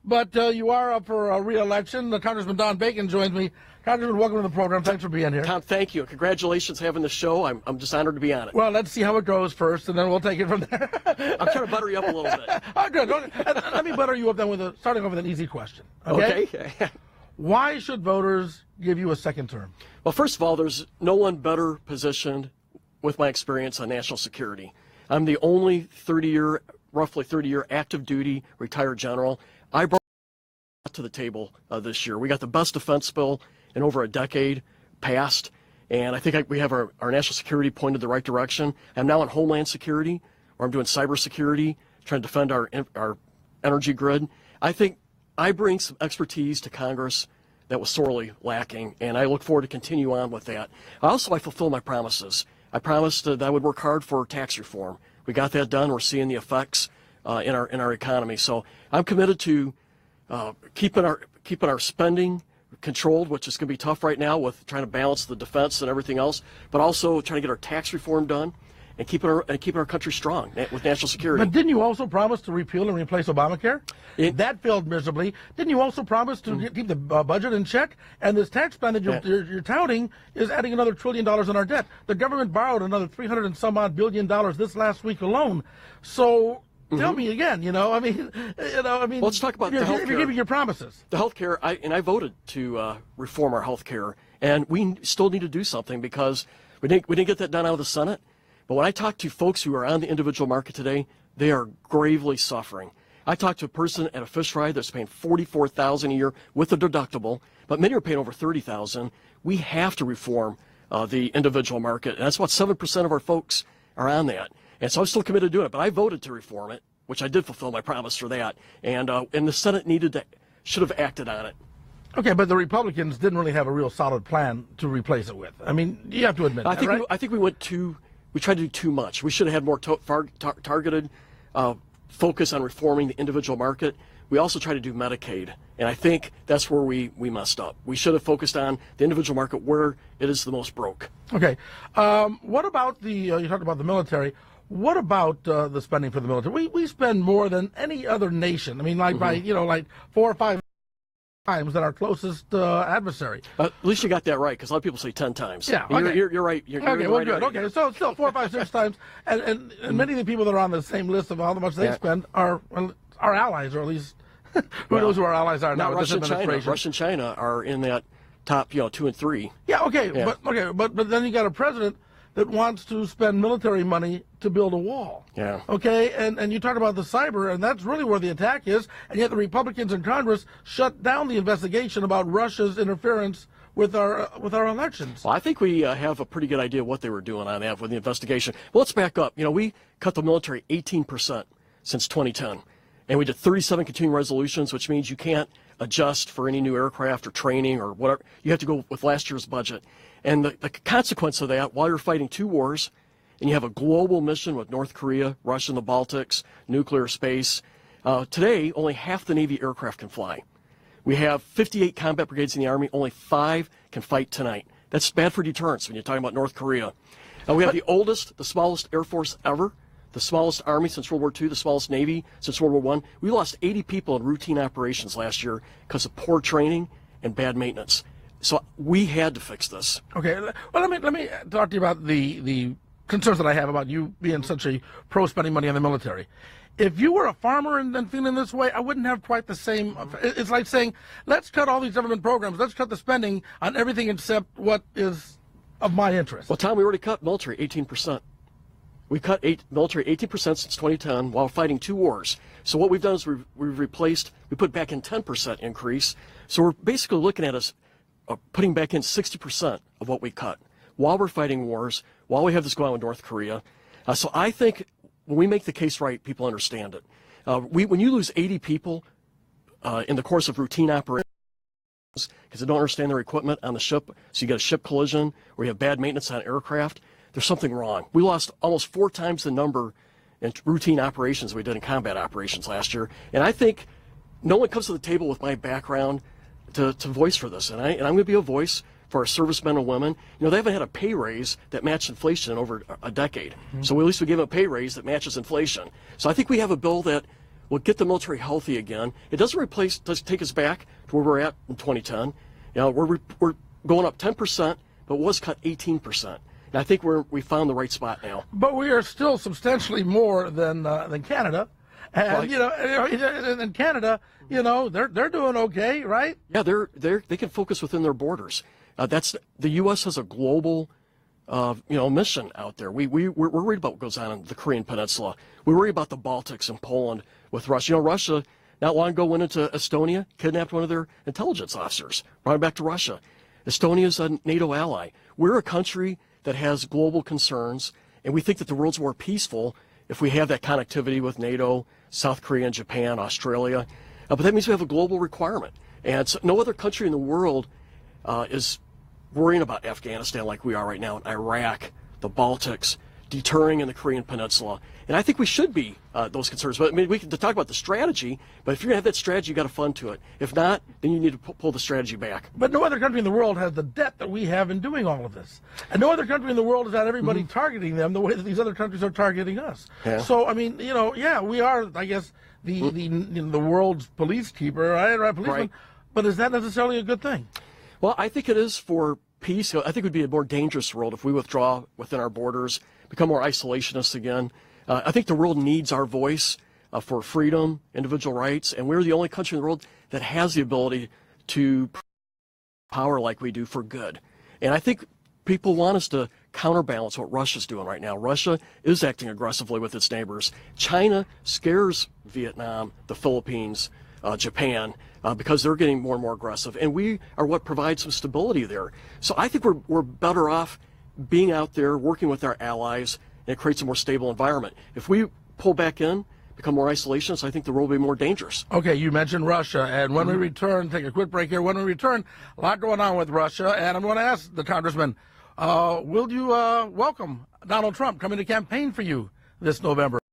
but you are up for re-election. Congressman Don Bacon joins me. Congressman, welcome to the program. Thanks for being here. Tom, thank you. Congratulations having the show. I'm just honored to be on it. Well, let's see how it goes first, and then we'll take it from there. I'm trying to butter you up a little bit. Oh, good. Let me butter you up then starting off with an easy question. Okay? Why should voters give you a second term? Well, first of all, there's no one better positioned with my experience on national security. I'm the only roughly 30-year active duty retired general. I brought to the table this year. We got the best defense bill in over a decade passed, and I think we have our national security pointed the right direction. I'm now in Homeland Security, where I'm doing cybersecurity, trying to defend our energy grid. I think I bring some expertise to Congress that was sorely lacking, and I look forward to continue on with that. I fulfill my promises. I promised that I would work hard for tax reform. We got that done. We're seeing the effects in our economy. So I'm committed to keeping our spending controlled, which is going to be tough right now with trying to balance the defense and everything else, but also trying to get our tax reform done and keeping our country strong with national security. But didn't you also promise to repeal and replace Obamacare? That failed miserably. Didn't you also promise to keep the budget in check? And this tax plan that you're touting is adding another $1 trillion in our debt. The government borrowed another $300 and some odd billion this last week alone. So tell me again, Let's talk about the health care. If you're giving your promises. The health care, I voted to reform our health care, and we still need to do something because we didn't get that done out of the Senate. But when I talk to folks who are on the individual market today, they are gravely suffering. I talked to a person at a fish fry that's paying $44,000 a year with a deductible, but many are paying over $30,000. We have to reform the individual market, and that's about 7% of our folks are on that. And so I'm still committed to doing it, but I voted to reform it, which I did fulfill my promise for that. And the Senate should have acted on it. Okay, but the Republicans didn't really have a real solid plan to replace it with. I mean, you have to admit that, right? I think we tried to do too much. We should have had more targeted focus on reforming the individual market. We also tried to do Medicaid, and I think that's where we messed up. We should have focused on the individual market where it is the most broke. Okay. What about you talked about the military. What about the spending for the military? We spend more than any other nation. I mean, by 4 or 5 times than our closest adversary. At least you got that right, because a lot of people say 10 times. Yeah, okay. You're right. Okay, well, good. Okay, so still 4, 5, 6 times, and many of the people that are on the same list of how much they spend are our allies, or at least who knows who our allies are now. Russia and China are in that top, 2 and 3. Yeah, okay, yeah. But then you got a president that wants to spend military money to build a wall. Yeah. Okay, and you talk about the cyber, and that's really where the attack is, and yet the Republicans in Congress shut down the investigation about Russia's interference with our elections. Well, I think we have a pretty good idea what they were doing on that with the investigation. Well, let's back up. We cut the military 18% since 2010, and we did 37 continuing resolutions, which means you can't adjust for any new aircraft or training or whatever. You have to go with last year's budget. And the consequence of that, while you're fighting 2 wars, and you have a global mission with North Korea, Russia in the Baltics, nuclear space, today only half the Navy aircraft can fly. We have 58 combat brigades in the Army, only 5 can fight tonight. That's bad for deterrence when you're talking about North Korea. We have the smallest Air Force ever, the smallest Army since World War II, the smallest Navy since World War I. We lost 80 people in routine operations last year because of poor training and bad maintenance. So we had to fix this. Okay, well, let me talk to you about the concerns that I have about you being such a pro-spending money on the military. If you were a farmer and feeling this way, I wouldn't have quite the same. It's like saying, let's cut all these government programs, let's cut the spending on everything except what is of my interest. Well, Tom, we already cut military 18%. We cut military 18% since 2010 while fighting 2 wars. So what we've done is we put back in 10% increase. So we're basically looking at us putting back in 60% of what we cut while we're fighting wars, while we have this going on with North Korea. So I think when we make the case right, people understand it. When you lose 80 people in the course of routine operations because they don't understand their equipment on the ship, so you get a ship collision or you have bad maintenance on aircraft, there's something wrong. We lost almost 4 times the number in routine operations we did in combat operations last year. And I think no one comes to the table with my background to voice for this, and I'm going to be a voice for our servicemen and women. They haven't had a pay raise that matched inflation in over a decade. So at least we gave them a pay raise that matches inflation. So I think we have a bill that will get the military healthy again. It doesn't take us back to where we're at in 2010. We're going up 10%, but it was cut 18%. And I think we found the right spot now. But we are still substantially more than Canada. And in Canada, they're doing okay, right? Yeah, they can focus within their borders. The U.S. has a global, mission out there. We're worried about what goes on in the Korean Peninsula. We worry about the Baltics and Poland with Russia. Russia not long ago went into Estonia, kidnapped one of their intelligence officers, brought him back to Russia. Estonia's a NATO ally. We're a country that has global concerns, and we think that the world's more peaceful if we have that connectivity with NATO, South Korea, and Japan, Australia. But that means we have a global requirement. And so no other country in the world is worrying about Afghanistan like we are right now, in Iraq, the Baltics, deterring in the Korean Peninsula. And I think we should be those concerns. But I mean, we can talk about the strategy, but if you're going to have that strategy, you got to fund to it. If not, then you need to pull the strategy back. But no other country in the world has the debt that we have in doing all of this. And no other country in the world has had everybody targeting them the way that these other countries are targeting us. Yeah. So, I mean, we are, I guess, the world's police keeper, right? Policeman. Right. But is that necessarily a good thing? Well, I think it is for peace. I think it would be a more dangerous world if we withdraw within our borders, become more isolationist again. I think the world needs our voice for freedom, individual rights, and we're the only country in the world that has the ability to power like we do for good. And I think people want us to counterbalance what Russia's doing right now. Russia is acting aggressively with its neighbors. China scares Vietnam, the Philippines, Japan, because they're getting more and more aggressive. And we are what provides some stability there. So I think we're better off being out there, working with our allies, and it creates a more stable environment. If we pull back in, become more isolationist, I think the world will be more dangerers. Okay, you mentioned Russia, and when we return, take a quick break here. When we return, a lot going on with Russia, and I'm going to ask the congressman, will you welcome Donald Trump coming to campaign for you this November?